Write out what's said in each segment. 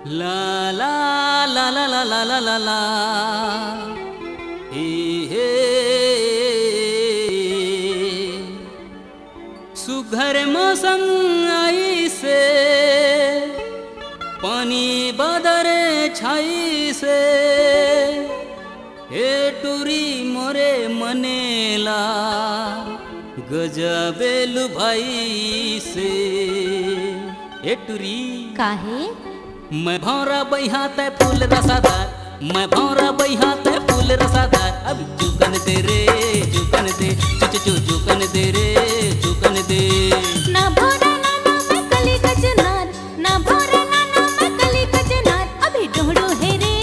La la la la la la la la la हे सुघर मौसम आई से पानी बदर छाई से हे टूरी मोरे मनेला गजबेलु भाई से हे टूरी काहे मैं भौरा बैहा तय फूल रसादार मैं भौरा बैहा तय फूल रसादार अब चुकन दे रे चुकन दे चुकन दे रे चुकन दे ना भौरा ना मैं कली कचनार ना भौरा ना मैं कली कचनार अभी डोहड़ो है रे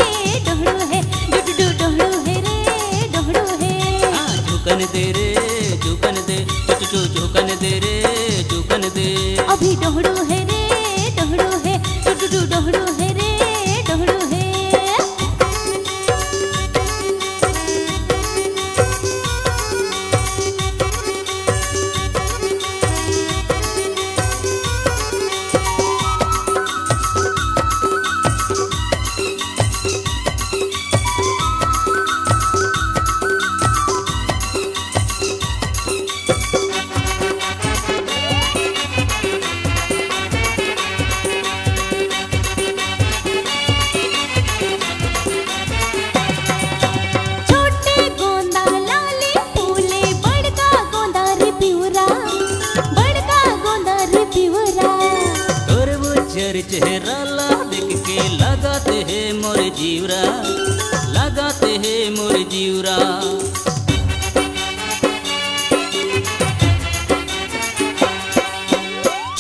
डोहड़ो है डुडू डोहड़ो है रे डोहड़ो है हां चुकन दे रे चुकन दे चुकन दे रे चुकन दे अभी डोहड़ो है रे डोहड़ो है डुडू डोहड़ो है रे डोहड़ो है चेहरा ला देख के लगाते हैं मोर जीवरा लगाते हैं मोर जीवरा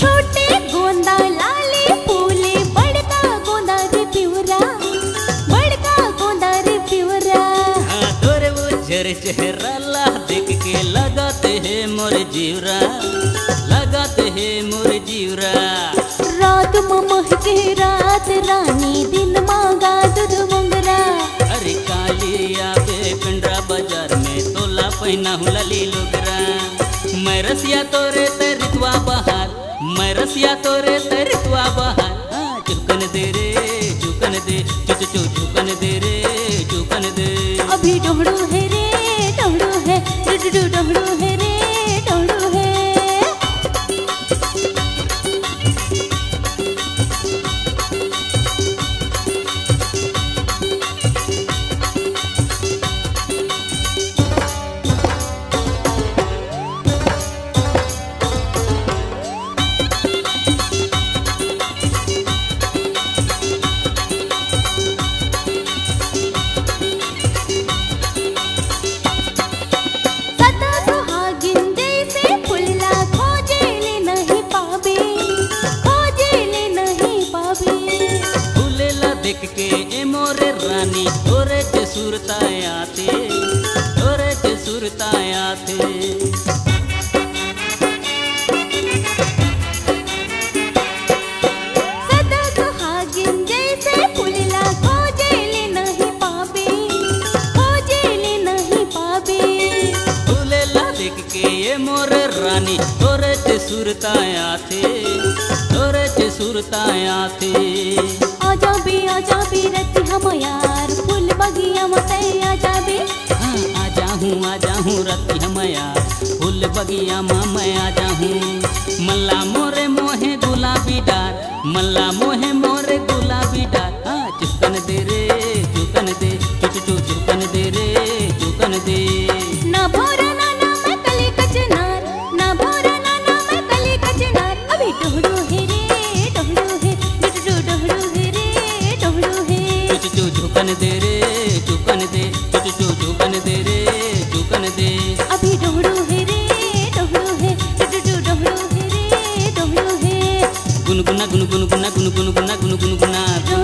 छोटे गोंदा लाले फूले बड़का गोंदा रे पिवरा बड़का गोंदा रे पिवरा हाँ तोरे वो चेहरा ला देख के लगाते हैं मोर जीवरा लगाते हैं मोर जीवरा रात ममह के रात रानी दिन मांगा दूध मुंगरा अरे कालिया बे पिंडरा बाजार में तोला पहना हूँ लली लुगरा मैं रसिया तोरे तरितवा बहार मैं रसिया तोरे तरितवा बहार हाँ चुकन दे रे चुकन दे चुकन दे रे चुकन दे अभी डोहड़ो है रे डोहड़ो है डुडू डोहड़ो है रे डोहड़ो है देख के ए मोरे रानी तोरे के सुरताए आते तोरे के सुरताए आते सदा सुहागिन जैसे फुलला खोजेले नहीं पाबे खोजेले नहीं पाबे फुलेला देख के ए मोरे रानी तोरे के सुरताए आते तोरे के सुरताए आते आजा भी रति हम यार फूल बगिया मते आजा हूँ रति हम यार फूल बगिया मैं आजा हूँ मल्ला मोरे मोहे गुलाबी डार मल्ला मोहे मोरे गुलाबी डार हाँ चुकन दे रे चुकन दे चुकन दे रे चुकन दे ना भौरा ना मैं कली कचनार ना भौरा ना मैं कली कचनार अभी डोहड़ो है रे डोहड़ो है डुडू डोहड़ो है रे डोहड़ो है चुकन दे रे चुकन दे चुकन दे रे चुकन दे अभी डोहड़ो है रे डोहड़ो है डुडू डोहड़ो है रे डोहड़ो है गुनगुना गुनगुना गुनगुना गुनगुना गुनगुना